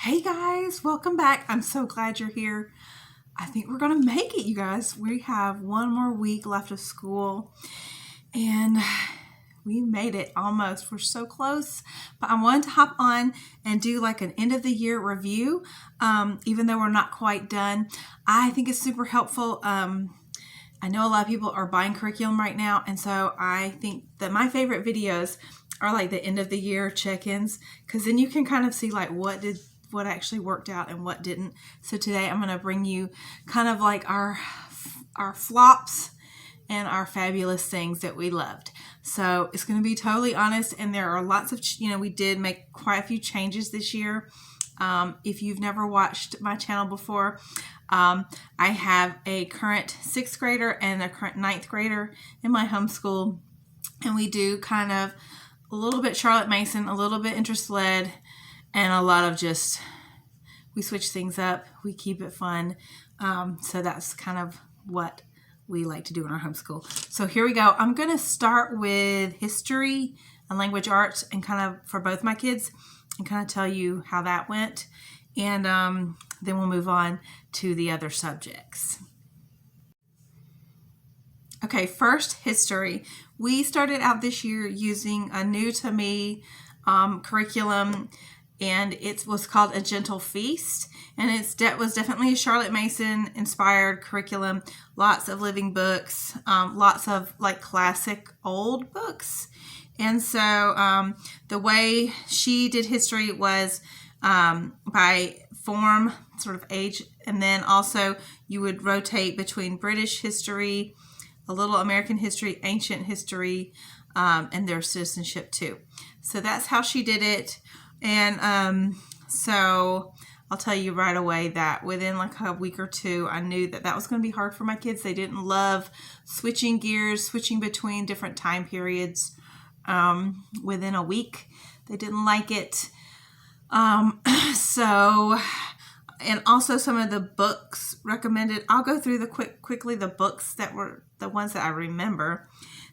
Hey guys, welcome back. I'm so glad you're here. I think we're going to make it, you guys. We have one more week left of school and we made it almost. We're so close, but I wanted to hop on and do like an end of the year review, even though we're not quite done. I think it's super helpful. I know a lot of people are buying curriculum right now, and so I think that my favorite videos are like the end of the year check-ins, because then you can kind of see like what actually worked out and what didn't. So today I'm going to bring you kind of like our flops and our fabulous things that we loved. So it's going to be totally honest, and there are lots of, we did make quite a few changes this year. If you've never watched my channel before, I have a current 6th grader and a current 9th grader in my homeschool, and we do kind of a little bit Charlotte Mason, a little bit interest led, and a lot of just, we switch things up, we keep it fun. So that's kind of what we like to do in our homeschool. So here we go. I'm going to start with history and language arts, and kind of for both my kids, and kind of tell you how that went. And then we'll move on to the other subjects. Okay, first, history. We started out this year using a new to me curriculum, and it was called A Gentle Feast, and it was definitely a Charlotte Mason inspired curriculum. Lots of living books, lots of like classic old books. And so the way she did history was by form, sort of age, and then also you would rotate between British history, a little American history, ancient history, and their citizenship too. So that's how she did it. And so I'll tell you right away that within like a week or two, I knew that was going to be hard for my kids. They didn't love switching gears, switching between different time periods. Within a week, they didn't like it. So, and also some of the books recommended. I'll go through quickly the books that were the ones that I remember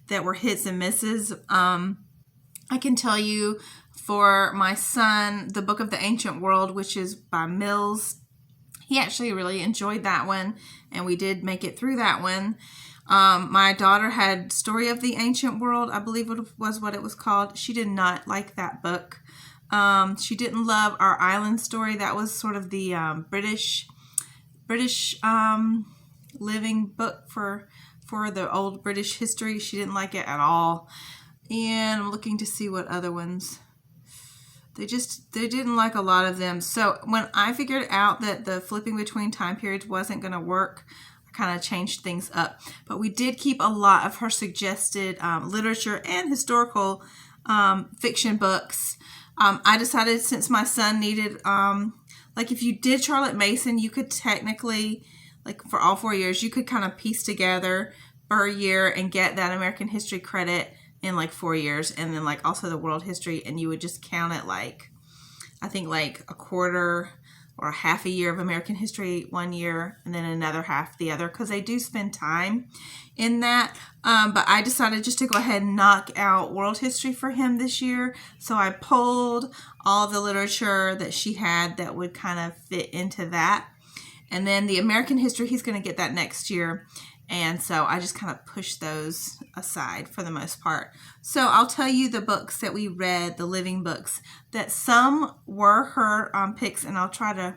that were hits and misses. I can tell you for my son, the Book of the Ancient World, which is by Mills. He actually really enjoyed that one, and we did make it through that one. My daughter had Story of the Ancient World, I believe it was what it was called. She did not like that book. She didn't love Our Island Story. That was sort of the British living book for the old British history. She didn't like it at all. And I'm looking to see what other ones. They didn't like a lot of them. So when I figured out that the flipping between time periods wasn't going to work, I kind of changed things up. But we did keep a lot of her suggested literature and historical fiction books. I decided, since my son needed, like if you did Charlotte Mason, you could technically, like for all 4 years, you could kind of piece together per year and get that American history credit in like 4 years, and then like also the world history, and you would just count it like, I think like a quarter or a half a year of American history 1 year, and then another half the other, because they do spend time in that. But I decided just to go ahead and knock out world history for him this year. So I pulled all the literature that she had that would kind of fit into that. And then the American history, he's going to get that next year. And so I just kind of pushed those aside for the most part. So I'll tell you the books that we read, the living books, that some were her picks, and I'll try to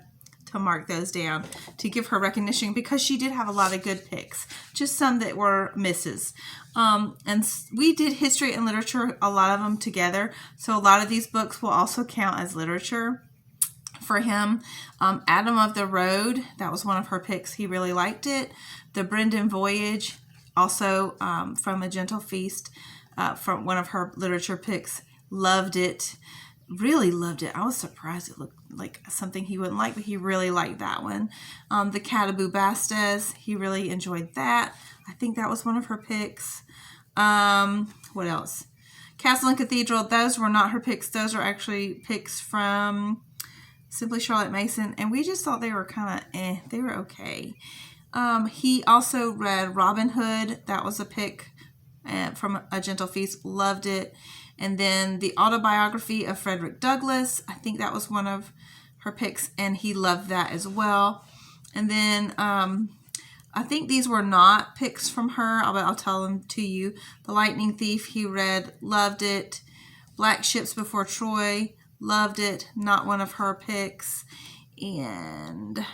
mark those down to give her recognition, because she did have a lot of good picks, just some that were misses. And we did history and literature, a lot of them together. So a lot of these books will also count as literature for him. Adam of the Road, that was one of her picks. He really liked it. The Brendan Voyage, also from A Gentle Feast, from one of her literature picks. Loved it. Really loved it. I was surprised it looked like something he wouldn't like, but he really liked that one. The Cat of Bubastes, he really enjoyed that. I think that was one of her picks. What else? Castle and Cathedral, those were not her picks. Those are actually picks from Simply Charlotte Mason, and we just thought they were kind of they were okay. He also read Robin Hood. That was a pick from A Gentle Feast. Loved it. And then the autobiography of Frederick Douglass. I think that was one of her picks, and he loved that as well. And then I think these were not picks from her, but I'll tell them to you. The Lightning Thief, he read, loved it. Black Ships Before Troy, loved it. Not one of her picks. And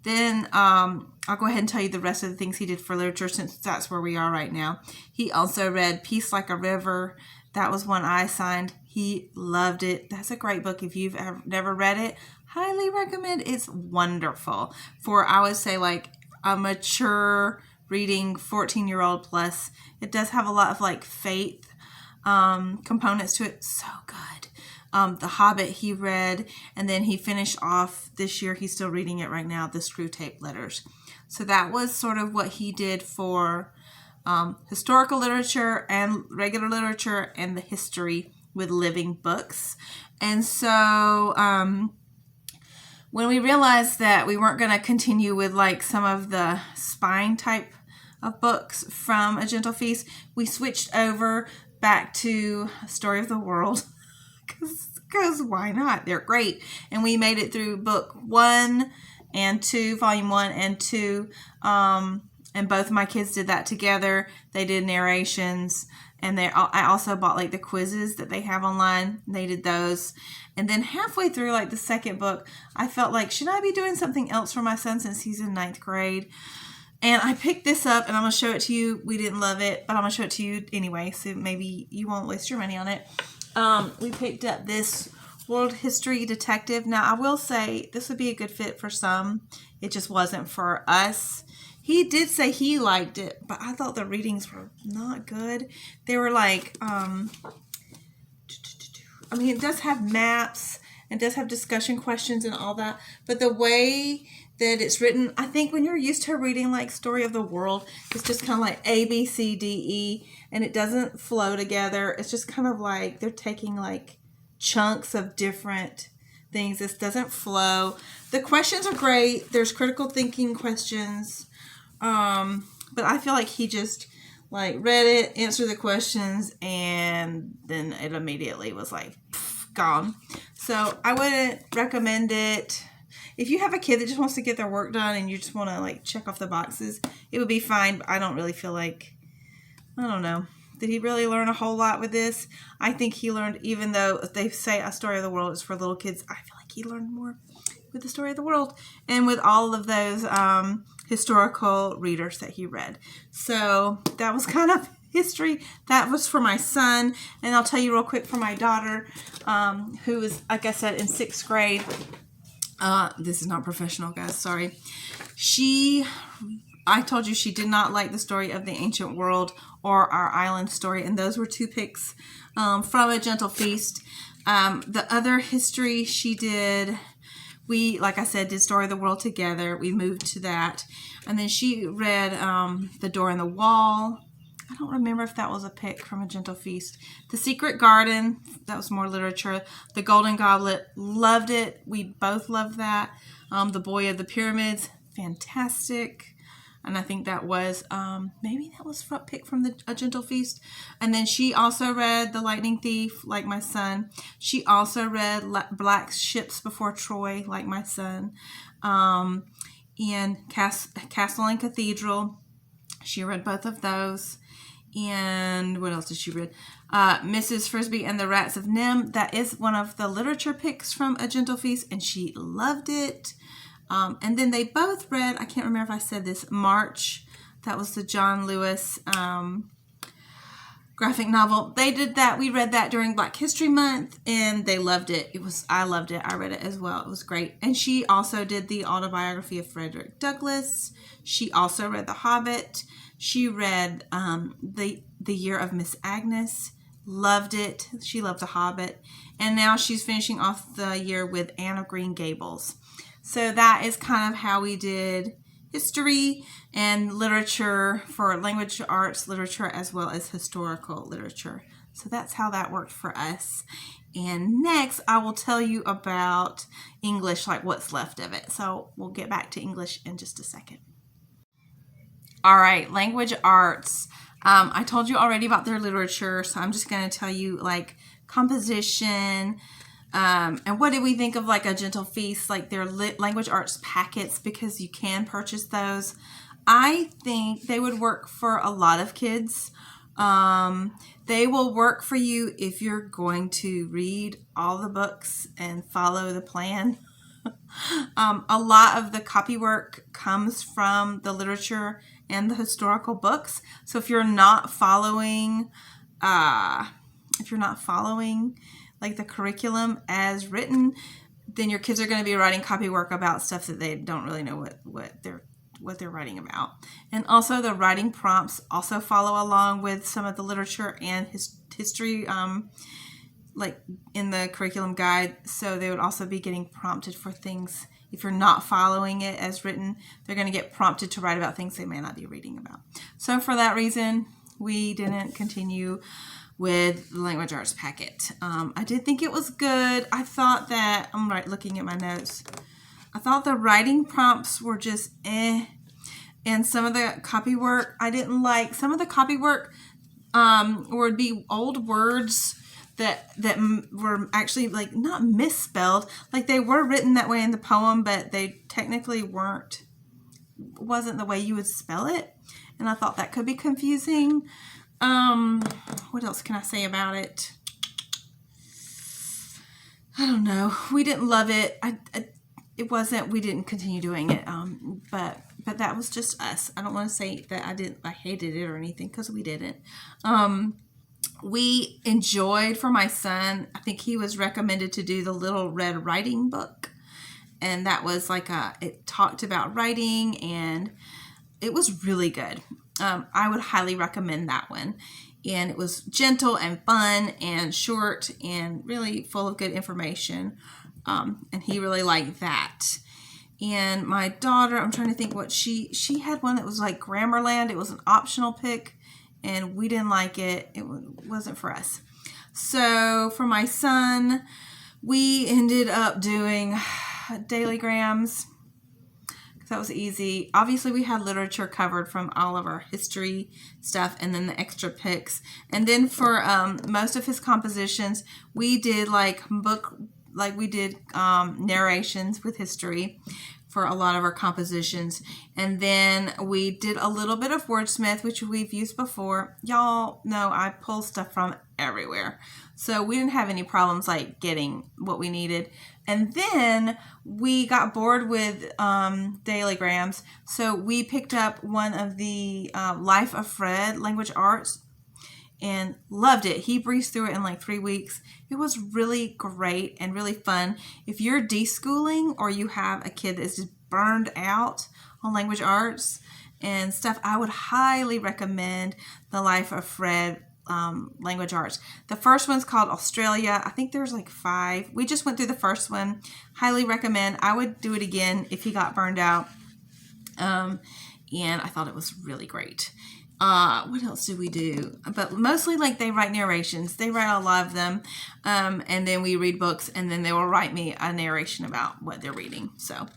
then I'll go ahead and tell you the rest of the things he did for literature, since that's where we are right now. He also read Peace Like a River. That was one I signed. He loved it. That's a great book. If you've never read it, highly recommend. It's wonderful for, I would say, like a mature reading, 14-year-old plus. It does have a lot of like faith components to it. So good. The Hobbit he read, and then he finished off this year. He's still reading it right now, the Screwtape Letters. So that was sort of what he did for historical literature and regular literature and the history with living books. And so when we realized that we weren't going to continue with like some of the spine type of books from A Gentle Feast, we switched over back to Story of the World. Because why not? They're great. And we made it through book 1 and 2, volume 1 and 2. And both of my kids did that together. They did narrations. And I also bought like the quizzes that they have online. They did those. And then halfway through like the second book, I felt like, should I be doing something else for my son since he's in 9th grade? And I picked this up, and I'm going to show it to you. We didn't love it, but I'm going to show it to you anyway, so maybe you won't waste your money on it. We picked up this World History Detective. Now, I will say this would be a good fit for some. It just wasn't for us. He did say he liked it, but I thought the readings were not good. They were like, I mean, it does have maps and does have discussion questions and all that, but the way that it's written, I think when you're used to reading like Story of the World, it's just kind of like A, B, C, D, E, and it doesn't flow together. It's just kind of like they're taking like chunks of different things. This doesn't flow. The questions are great. There's critical thinking questions, but I feel like he just like read it, answered the questions, and then it immediately was like gone. So I wouldn't recommend it. If you have a kid that just wants to get their work done and you just want to like check off the boxes, it would be fine. But I don't really feel like, I don't know. Did he really learn a whole lot with this? I think he learned, even though they say A Story of the World is for little kids, I feel like he learned more with The Story of the World and with all of those historical readers that he read. So that was kind of history. That was for my son. And I'll tell you real quick for my daughter, who is, like I said, in 6th grade. This is not professional, guys. Sorry. I told you she did not like The Story of the Ancient World or Our Island Story, and those were 2 picks from A Gentle Feast. The other history she did, we, like I said, did Story of the World together. We moved to that. And then she read The Door in the Wall. I don't remember if that was a pick from A Gentle Feast. The Secret Garden, that was more literature. The Golden Goblet, loved it. We both loved that. The Boy of the Pyramids, fantastic. And I think that was, maybe that was a pick from A Gentle Feast. And then she also read The Lightning Thief, like my son. She also read Black Ships Before Troy, like my son. And Castle and Cathedral. She read both of those. And what else did she read? Mrs. Frisbee and the Rats of Nim. That is one of the literature picks from A Gentle Feast, and she loved it. And then they both read, I can't remember if I said this, March. That was the John Lewis graphic novel. They did that. We read that during Black History Month, and they loved it. I loved it. I read it as well. It was great. And she also did the autobiography of Frederick Douglass. She also read The Hobbit. She read the Year of Miss Agnes. Loved it. She loved The Hobbit. And now she's finishing off the year with Anne of Green Gables. So that is kind of how we did history and literature for language arts literature as well as historical literature. So that's how that worked for us. And next I will tell you about English, like what's left of it. So we'll get back to English in just a second. All right, language arts. I told you already about their literature, so I'm just going to tell you like composition, And what did we think of like A Gentle Feast, like their language arts packets, because you can purchase those. I think they would work for a lot of kids. They will work for you if you're going to read all the books and follow the plan. A lot of the copywork comes from the literature and the historical books. So if you're not following, like the curriculum as written, then your kids are going to be writing copywork about stuff that they don't really know what they're writing about. And also the writing prompts also follow along with some of the literature and history, like in the curriculum guide. So they would also be getting prompted for things. If you're not following it as written, they're going to get prompted to write about things they may not be reading about. So for that reason, we didn't continue with the language arts packet. I did think it was good. I thought that, I'm looking at my notes, I thought the writing prompts were just and some of the copywork I didn't like. Some of the copywork would be old words that were actually like not misspelled, like they were written that way in the poem, but they technically wasn't the way you would spell it, and I thought that could be confusing. What else can I say about it? I don't know. We didn't love it. We didn't continue doing it. But that was just us. I don't want to say that I hated it or anything, because we didn't. We enjoyed, for my son, I think he was recommended to do the Little Red Writing Book. And that was like it talked about writing, and it was really good. I would highly recommend that one. And it was gentle and fun and short and really full of good information. And he really liked that. And my daughter, I'm trying to think what she had one that was like Grammarland. It was an optional pick, and we didn't like it. It wasn't for us. So for my son, we ended up doing dailygrams. That was easy. Obviously, we had literature covered from all of our history stuff, and then the extra picks. And then for most of his compositions, we did narrations with history for a lot of our compositions. And then we did a little bit of Wordsmith, which we've used before. Y'all know I pull stuff from everywhere. So we didn't have any problems like getting what we needed. And then we got bored with dailygrams. So we picked up one of the Life of Fred language arts and loved it. He breezed through it in like 3 weeks. It was really great and really fun. If you're deschooling or you have a kid that's just burned out on language arts and stuff, I would highly recommend the Life of Fred language arts. The first one's called Australia. I think there's like 5. We just went through the first one. Highly recommend. I would do it again if he got burned out. And I thought it was really great. What else did we do? But mostly like they write narrations. They write a lot of them. And then we read books, and then they will write me a narration about what they're reading. So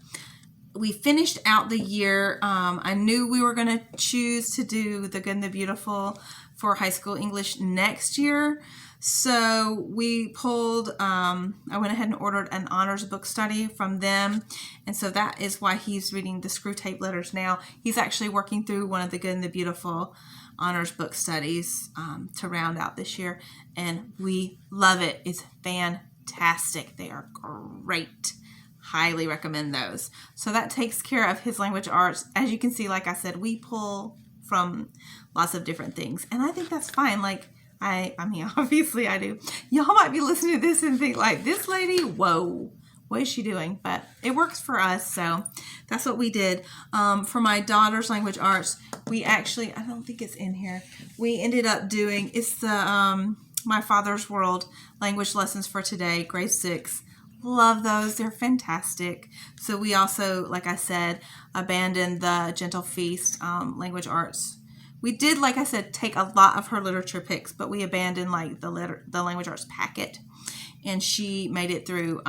we finished out the year. I knew we were going to choose to do The Good and the Beautiful for high school English next year. So we pulled, I went ahead and ordered an honors book study from them. And so that is why he's reading the Screw Tape Letters now. He's actually working through one of the Good and the Beautiful honors book studies to round out this year. And we love it. It's fantastic. They are great. Highly recommend those. So that takes care of his language arts. As you can see, like I said, we pull from lots of different things. And I think that's fine. Like, I mean, obviously I do. Y'all might be listening to this and think like, this lady, whoa, what is she doing? But it works for us. So that's what we did. For my daughter's language arts, we actually, I don't think it's in here. We ended up doing, it's the My Father's World language lessons for today, grade 6. Love those. They're fantastic. So we also, like I said, abandoned the Gentle Feast language arts. We did, like I said, take a lot of her literature picks, but we abandoned like the language arts packet, and she made it through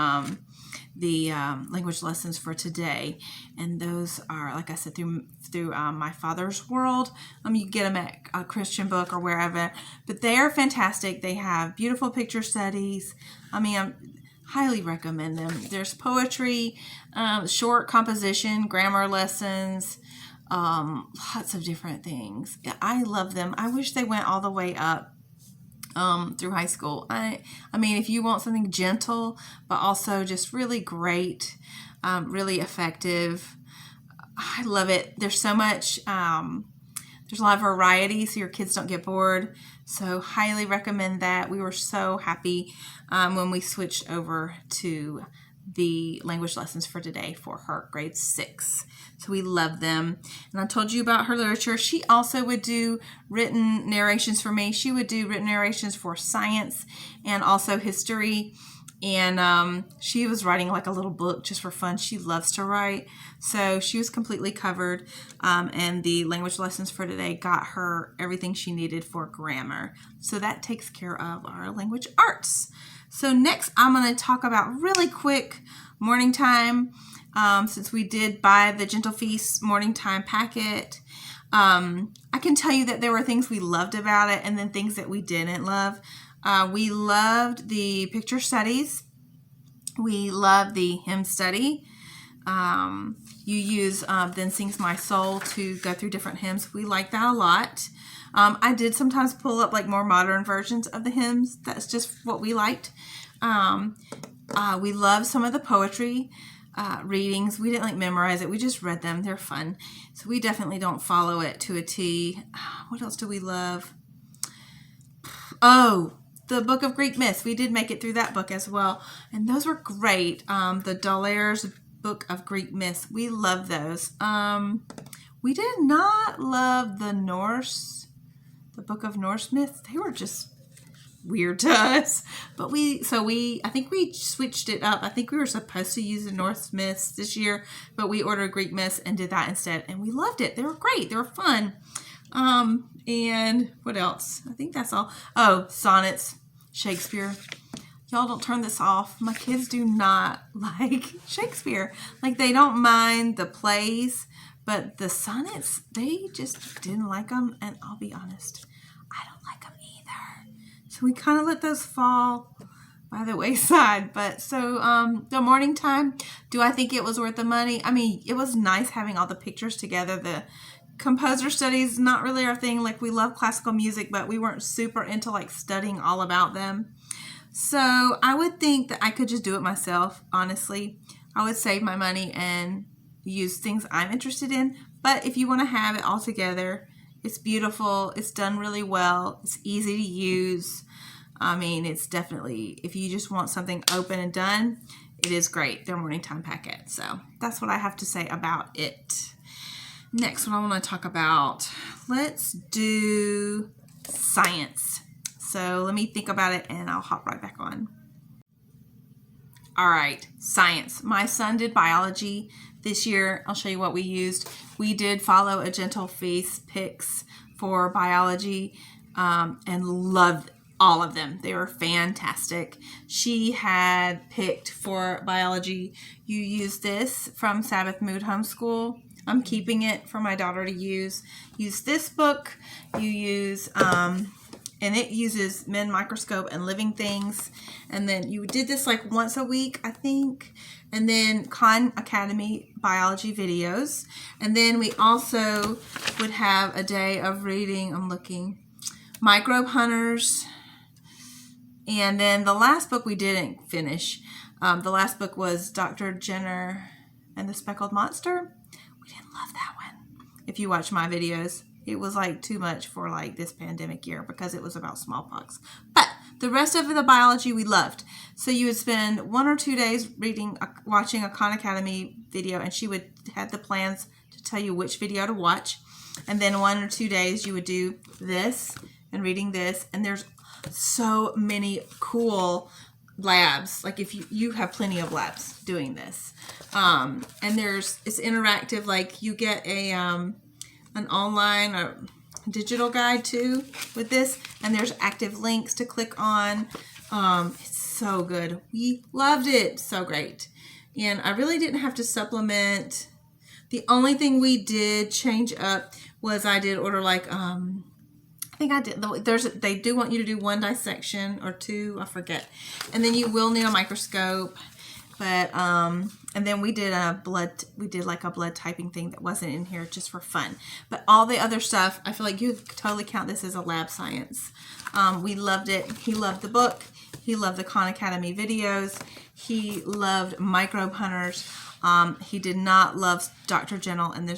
the language lessons for today. And those are, like I said, through My Father's World. You get them at a Christian book or wherever, but they are fantastic. They have beautiful picture studies. I mean, Highly recommend them. There's poetry, short composition, grammar lessons, lots of different things. I love them. I wish they went all the way up through high school. I mean, if you want something gentle, but also just really great, really effective, I love it. There's so much, there's a lot of variety so your kids don't get bored. So highly recommend that. We were so happy when we switched over to the language lessons for today for her grade 6. So we love them. And I told you about her literature. She also would do written narrations for me. She would do written narrations for science and also history. And she was writing like a little book just for fun. She loves to write. So she was completely covered. And the language lessons for today got her everything she needed for grammar. So that takes care of our language arts. So next I'm going to talk about really quick morning time. Since we did buy the Gentle Feast morning time packet, I can tell you that there were things we loved about it and then things that we didn't love. We loved the picture studies. We loved the hymn study. You use Then Sings My Soul to go through different hymns. We like that a lot. I did sometimes pull up like more modern versions of the hymns. That's just what we liked. We loved some of the poetry readings. We didn't like memorize it. We just read them. They're fun. So we definitely don't follow it to a T. What else do we love? Oh, the Book of Greek Myths. We did make it through that book as well. And those were great. The Dolaire's Book of Greek Myths. We love those. We did not love the Book of Norse Myths. They were just weird to us. But I think we switched it up. I think we were supposed to use the Norse Myths this year, but we ordered Greek Myths and did that instead. And we loved it. They were great. They were fun. And what else? I think that's all. Oh, sonnets, Shakespeare. Y'all don't turn this off. My kids do not like Shakespeare. Like, they don't mind the plays, but the sonnets, they just didn't like them. And I'll be honest, I don't like them either. So we kind of let those fall by the wayside. But so the morning time, do I think it was worth the money? I mean, it was nice having all the pictures together. The composer studies, not really our thing. Like, we love classical music, but we weren't super into like studying all about them. So I would think that I could just do it myself, honestly. I would save my money and use things I'm interested in. But if you want to have it all together, it's beautiful. It's done really well. It's easy to use. I mean, it's definitely, if you just want something open and done, it is great. Their morning time packet. So that's what I have to say about it. Next, what I want to talk about, let's do science. So let me think about it and I'll hop right back on. All right, science. My son did biology this year. I'll show you what we used. We did follow a Gentle Feast picks for biology and loved all of them. They were fantastic. She had picked for biology, you use this from Sabbath Mood Homeschool. I'm keeping it for my daughter to use. Use this book. You use, and it uses Men, Microscope, and Living Things. And then you did this like once a week, I think. And then Khan Academy biology videos. And then we also would have a day of reading, I'm looking, Microbe Hunters. And then the last book we didn't finish. The last book was Dr. Jenner and the Speckled Monster. We didn't love that one. If you watch my videos, it was like too much for like this pandemic year because it was about smallpox. But the rest of the biology we loved. So you would spend 1 or 2 days watching a Khan Academy video, and she would have the plans to tell you which video to watch. And then 1 or 2 days you would do this and reading this. And there's so many cool labs. Like, if you have plenty of labs doing this. And it's interactive. Like, you get an online or digital guide too with this, and there's active links to click on. It's so good. We loved it. So great. And I really didn't have to supplement. The only thing we did change up was I did order like I think I did. They do want you to do 1 dissection or 2, I forget. And then you will need a microscope. But and then we did like a blood typing thing that wasn't in here just for fun. But all the other stuff, I feel like you could totally count this as a lab science. We loved it. He loved the book. He loved the Khan Academy videos. He loved Microbe Hunters. He did not love Dr. Jenner and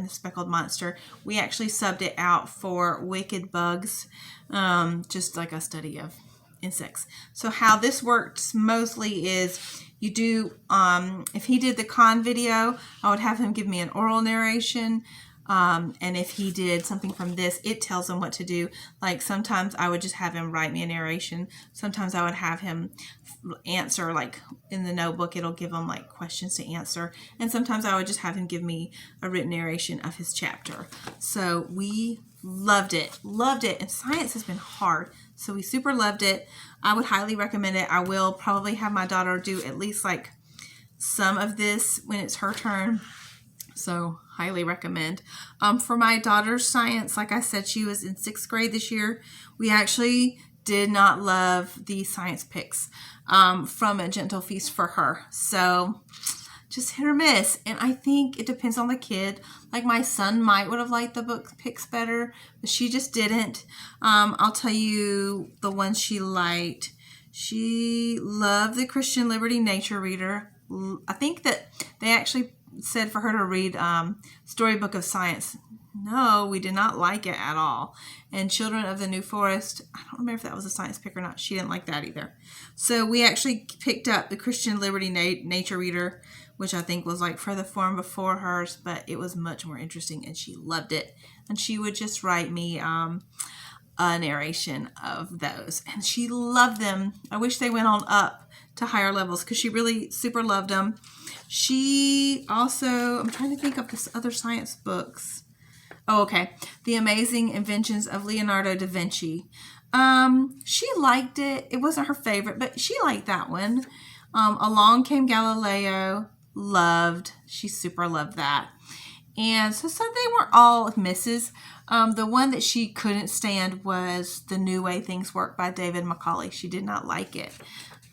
the Speckled Monster. We actually subbed it out for Wicked Bugs, just like a study of insects. So how this works mostly is you do, if he did the Khan video, I would have him give me an oral narration. And if he did something from this, it tells him what to do. Like sometimes I would just have him write me a narration. Sometimes I would have him answer, like in the notebook, it'll give him like questions to answer. And sometimes I would just have him give me a written narration of his chapter. So we loved it. And science has been hard. So we super loved it. I would highly recommend it. I will probably have my daughter do at least like some of this when it's her turn. So highly recommend. For my daughter's science, like I said, she was in 6th grade this year. We actually did not love the science picks from A Gentle Feast for her. So just hit or miss. And I think it depends on the kid. Like my son would have liked the book picks better, but she just didn't. I'll tell you the one she liked. She loved the Christian Liberty Nature Reader. I think that they actually said for her to read Storybook of Science. No, we did not like it at all. And Children of the New Forest, I don't remember if that was a science pick or not. She didn't like that either. So we actually picked up the Christian Liberty Nature Reader, which I think was like for the form before hers, but it was much more interesting and she loved it. And she would just write me a narration of those. And she loved them. I wish they went on up to higher levels because she really super loved them. She also, I'm trying to think of this other science books. Oh, okay. The Amazing Inventions of Leonardo da Vinci. She liked it. It wasn't her favorite, but she liked that one. Along Came Galileo. Loved. She super loved that. And so they weren't all misses. The one that she couldn't stand was The New Way Things Work by David Macaulay. She did not like it.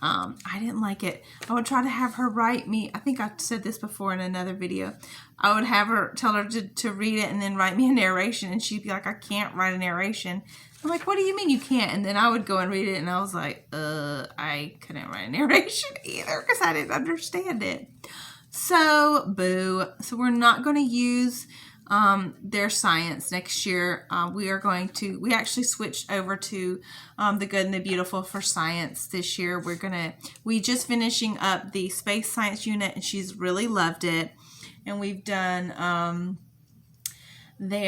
I didn't like it. I would try to have her write me. I think I said this before in another video. I would have her tell her to read it and then write me a narration. And she'd be like, I can't write a narration. I'm like, what do you mean you can't? And then I would go and read it and I was like, I couldn't write a narration either because I didn't understand it. So, boo. So we're not going to use their science next year. We actually switched over to The Good and the Beautiful for science this year. We just finishing up the space science unit and she's really loved it. And we've done, they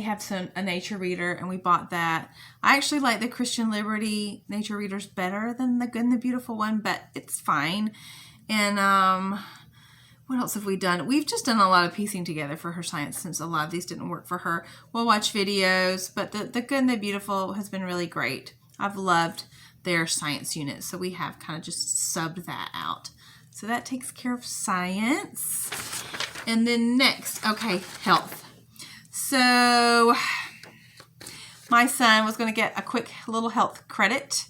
have a nature reader and we bought that. I actually like the Christian Liberty nature readers better than The Good and the Beautiful one, but it's fine. And, what else have we done? We've just done a lot of piecing together for her science since a lot of these didn't work for her. We'll watch videos, but the Good and the Beautiful has been really great. I've loved their science unit, so we have kind of just subbed that out. So that takes care of science. And then next, okay, health. So my son was going to get a quick little health credit,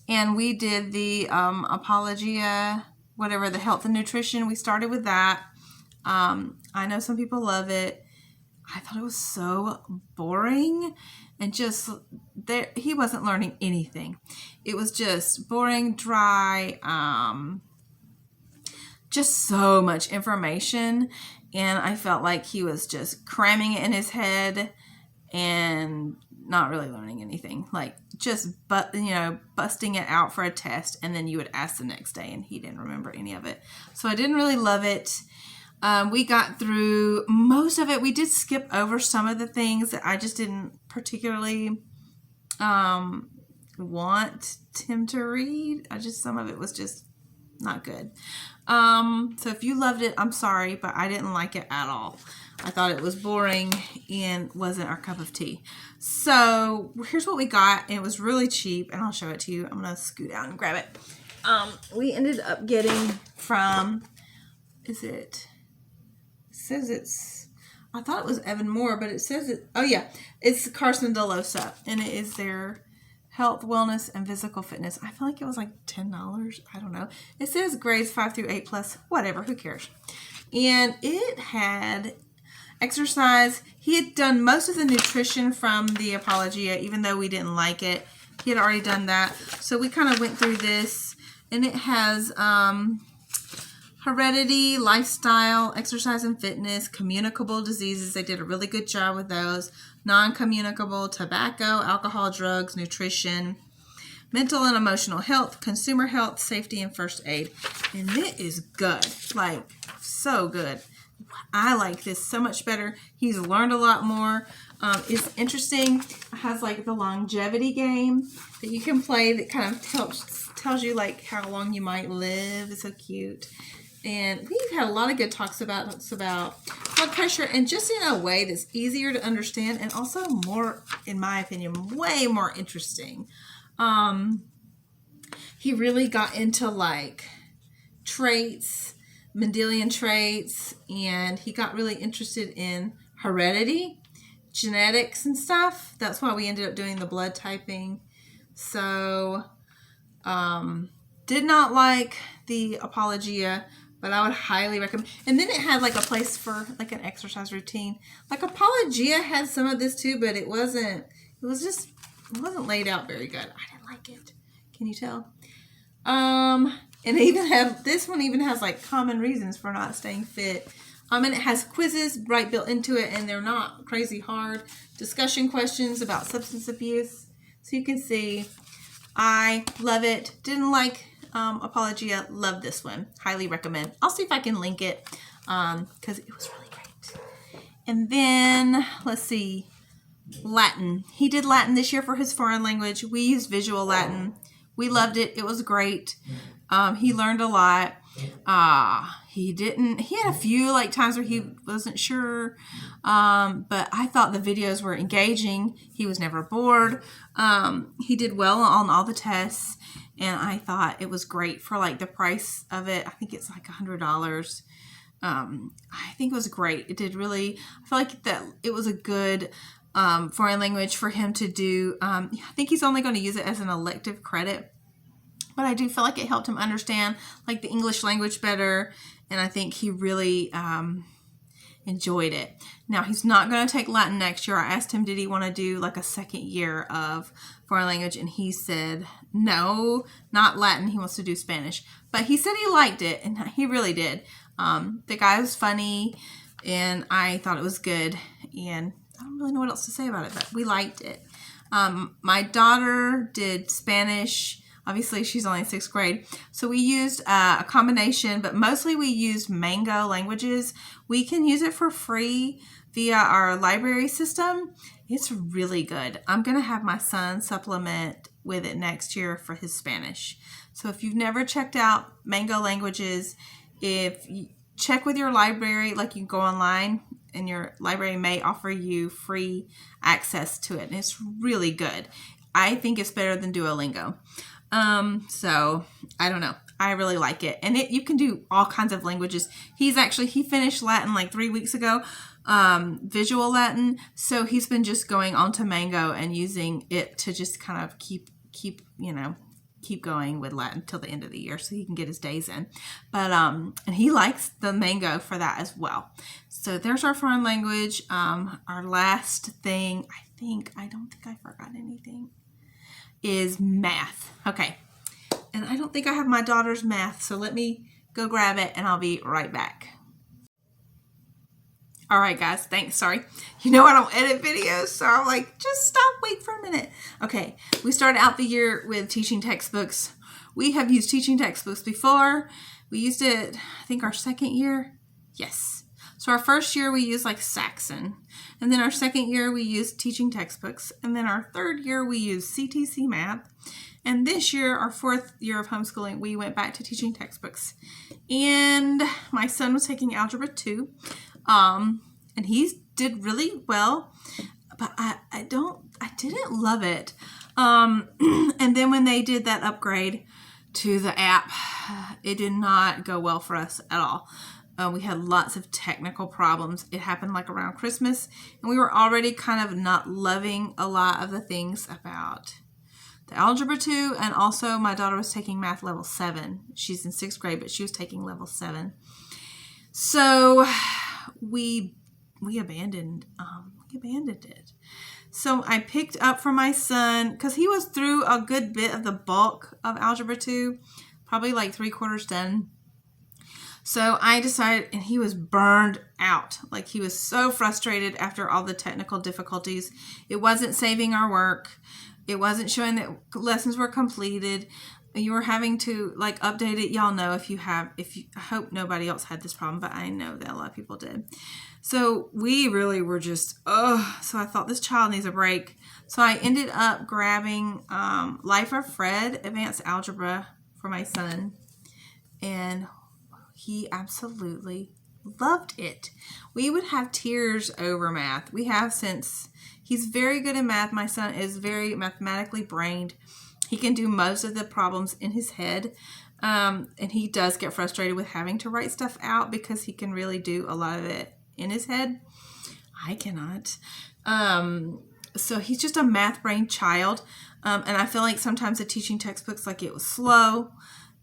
and we did the Apologia, whatever, the health and nutrition. We started with that. I know some people love it. I thought it was so boring and just he wasn't learning anything. It was just boring, dry, just so much information. And I felt like he was just cramming it in his head and not really learning anything, like just busting it out for a test, and then you would ask the next day and he didn't remember any of it. So I didn't really love it. We got through most of it. We did skip over some of the things that I just didn't particularly want him to read. Some of it was just not good. So if you loved it, I'm sorry, but I didn't like it at all. I thought it was boring and wasn't our cup of tea. So here's what we got. It was really cheap, and I'll show it to you. I'm going to scoot out and grab it. We ended up getting from, it says it's I thought it was Evan Moore, but it says it. Oh yeah, it's Carson DeLosa, and it is their health, wellness, and physical fitness. I feel like it was like $10. I don't know. It says grades 5 through 8 plus. Whatever, who cares? And it had exercise. He had done most of the nutrition from the Apologia, even though we didn't like it. He had already done that. So we kind of went through this, and it has heredity, lifestyle, exercise and fitness, communicable diseases. They did a really good job with those. Non-communicable, tobacco, alcohol, drugs, nutrition, mental and emotional health, consumer health, safety, and first aid. And it is good. Like, so good. I like this so much better. He's learned a lot more. It's interesting. It has like the longevity game that you can play that kind of tells you like how long you might live. It's so cute. And we've had a lot of good talks about blood pressure, and just in a way that's easier to understand and also more, in my opinion, way more interesting. He really got into like traits, Mendelian traits, and he got really interested in heredity, genetics and stuff. That's why we ended up doing the blood typing. So, did not like the Apologia, but I would highly recommend. And then it had like a place for like an exercise routine. Like Apologia had some of this too, but it wasn't laid out very good. I didn't like it. Can you tell? And this one even has like common reasons for not staying fit. And it has quizzes right built into it, and they're not crazy hard. Discussion questions about substance abuse. So you can see, I love it. Didn't like Apologia. Love this one. Highly recommend. I'll see if I can link it because it was really great. And then, let's see, Latin. He did Latin this year for his foreign language. We used visual Latin. We loved it. It was great. He learned a lot. He had a few like times where he wasn't sure. But I thought the videos were engaging. He was never bored. He did well on all the tests, and I thought it was great for like the price of it. I think it's like $100. I think it was great. It did really, I feel like that it was a good foreign language for him to do. I think he's only going to use it as an elective credit, but I do feel like it helped him understand like the English language better, and I think he really enjoyed it. Now, he's not going to take Latin next year. I asked him, did he want to do like a second year of foreign language, and he said no, not Latin. He wants to do Spanish, but he said he liked it, and he really did. The guy was funny, and I thought it was good, and I don't really know what else to say about it, but we liked it. My daughter did Spanish. Obviously, she's only in 6th grade. So we used a combination, but mostly we used Mango Languages. We can use it for free via our library system. It's really good. I'm going to have my son supplement with it next year for his Spanish. So if you've never checked out Mango Languages, if you check with your library, like you can go online, and your library may offer you free access to it. And it's really good. I think it's better than Duolingo. So I don't know. I really like it. And you can do all kinds of languages. He finished Latin like 3 weeks ago, visual Latin. So he's been just going on to Mango and using it to just kind of keep going with Latin till the end of the year so he can get his days in. But, and he likes the Mango for that as well. So there's our foreign language. Our last thing, I don't think I forgot anything, is math. Okay. And I don't think I have my daughter's math, so let me go grab it and I'll be right back. All right, guys, thanks. Sorry. You know I don't edit videos, so I'm like, just stop, wait for a minute. Okay, we started out the year with teaching textbooks. We have used teaching textbooks before. We used it, I think, our second year. Yes. So our first year we used like Saxon. And then our second year we used teaching textbooks. And then our third year we used CTC Math. And this year, our 4th year of homeschooling, we went back to teaching textbooks. And my son was taking Algebra 2. And he did really well. But I didn't love it. And then when they did that upgrade to the app, it did not go well for us at all. We had lots of technical problems. It happened like around Christmas, and we were already kind of not loving a lot of the things about the Algebra 2, and also my daughter was taking math level 7. She's in 6th grade, but she was taking level 7. So we abandoned it. So I picked up for my son, because he was through a good bit of the bulk of Algebra 2, probably like 3/4 done. So I decided, and he was burned out. Like, he was so frustrated after all the technical difficulties. It wasn't saving our work. It wasn't showing that lessons were completed. You were having to like update it. Y'all know I hope nobody else had this problem, but I know that a lot of people did. So we really were just, so I thought this child needs a break. So I ended up grabbing Life of Fred Advanced Algebra for my son, and he absolutely loved it. We would have tears over math. We have since. He's very good in math. My son is very mathematically brained. He can do most of the problems in his head. And he does get frustrated with having to write stuff out because he can really do a lot of it in his head. I cannot. So he's just a math brain child. And I feel like sometimes the teaching textbooks, like, it was slow.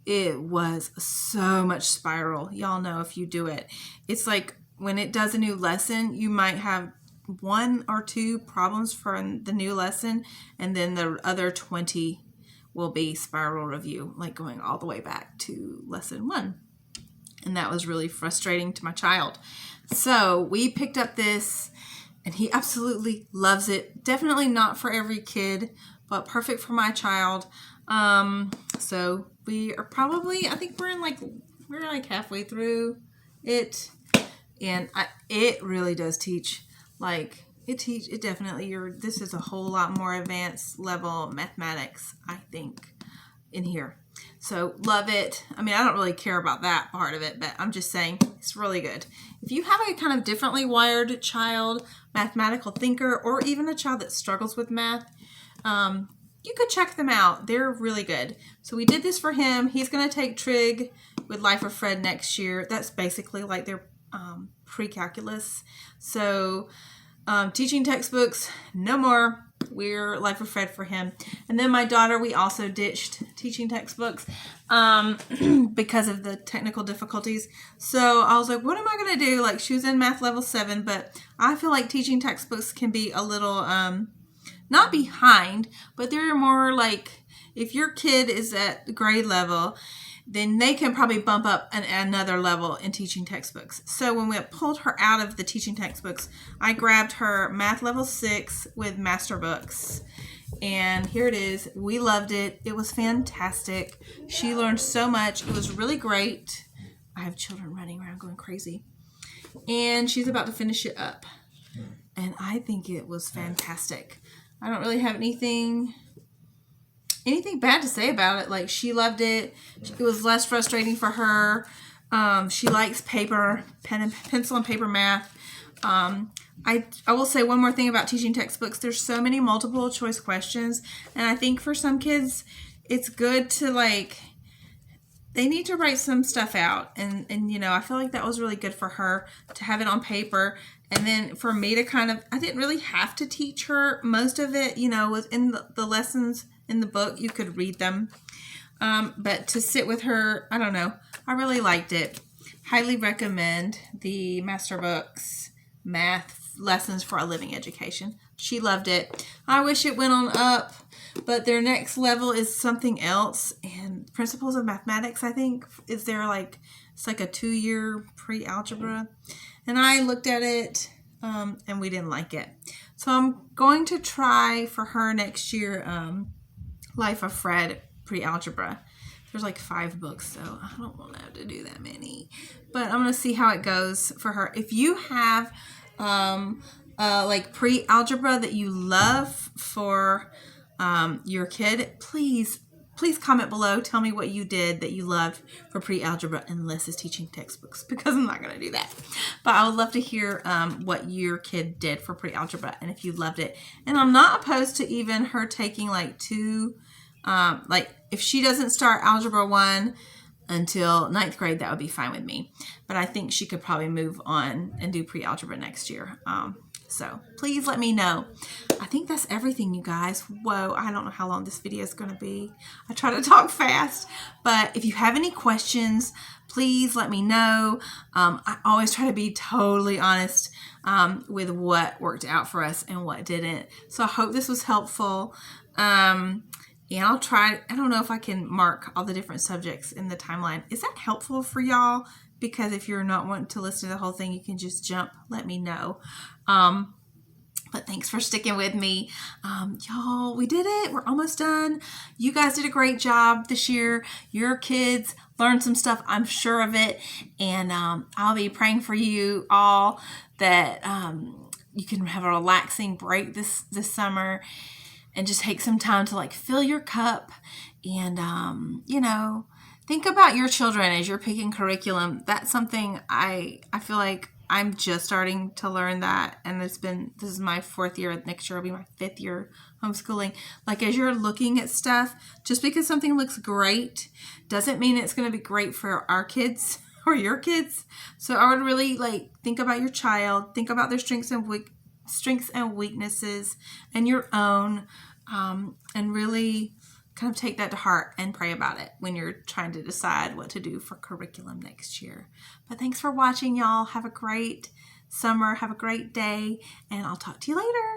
It was so much spiral. Y'all know if you do it. It's like when it does a new lesson, you might have 1 or 2 problems for the new lesson, and then the other 20 will be spiral review, like going all the way back to lesson 1. And that was really frustrating to my child. So we picked up this, and he absolutely loves it. Definitely not for every kid, but perfect for my child. So we are probably, I think we're like halfway through it, and it really does teach. Like, it definitely, this is a whole lot more advanced level mathematics, I think, in here. So love it. I mean, I don't really care about that part of it, but I'm just saying it's really good. If you have a kind of differently wired child, mathematical thinker, or even a child that struggles with math, you could check them out. They're really good. So we did this for him. He's going to take Trig with Life of Fred next year. That's basically like their pre-calculus. So teaching textbooks, no more. We're Life of Fred for him. And then my daughter, we also ditched teaching textbooks because of the technical difficulties. So I was like, what am I going to do? Like, she was in math level 7, but I feel like teaching textbooks can be a little, not behind, but they're more like, if your kid is at grade level, then they can probably bump up another level in teaching textbooks. So when we pulled her out of the teaching textbooks, I grabbed her math level 6 with master books. And here it is. We loved it. It was fantastic. She learned so much. It was really great. I have children running around going crazy. And she's about to finish it up. And I think it was fantastic. I don't really have anything bad to say about it. Like, she loved it. It was less frustrating for her. She likes pencil and paper math. I will say one more thing about teaching textbooks. There's so many multiple choice questions, and I think for some kids it's good to, like, they need to write some stuff out, and you know, I feel like that was really good for her to have it on paper. And then for me to kind of, I didn't really have to teach her most of it, you know, within the lessons in the book. You could read them. But to sit with her, I don't know. I really liked it. Highly recommend the Master Books Math Lessons for a Living Education. She loved it. I wish it went on up, but their next level is something else. And Principles of Mathematics, I think, is there like, it's like a 2-year pre-algebra. And I looked at it, and we didn't like it. So I'm going to try for her next year, Life of Fred pre-algebra. There's like 5 books, so I don't want to have to do that many. But I'm going to see how it goes for her. If you have like pre-algebra that you love for your kid, please comment below. Tell me what you did that you loved for pre-algebra, unless it's teaching textbooks, because I'm not going to do that. But I would love to hear what your kid did for pre-algebra and if you loved it. And I'm not opposed to even her taking like 2, like if she doesn't start Algebra 1 until 9th grade, that would be fine with me. But I think she could probably move on and do pre-algebra next year. So please let me know. I think that's everything, you guys. Whoa, I don't know how long this video is going to be. I try to talk fast, but if you have any questions, please let me know. I always try to be totally honest with what worked out for us and what didn't. So I hope this was helpful. And I'll try, I don't know if I can mark all the different subjects in the timeline. Is that helpful for y'all? Because if you're not wanting to listen to the whole thing, you can just jump, let me know. But thanks for sticking with me. Y'all, we did it. We're almost done. You guys did a great job this year. Your kids learned some stuff, I'm sure of it. And I'll be praying for you all that you can have a relaxing break this summer and just take some time to like fill your cup and, you know, think about your children as you're picking curriculum. That's something I feel like I'm just starting to learn that. And this is my 4th year. Next year will be my 5th year homeschooling. Like as you're looking at stuff, just because something looks great doesn't mean it's going to be great for our kids or your kids. So I would really like think about your child, think about their strengths and weaknesses and your own, and really kind of take that to heart and pray about it when you're trying to decide what to do for curriculum next year. But thanks for watching, y'all. Have a great summer. Have a great day, and I'll talk to you later.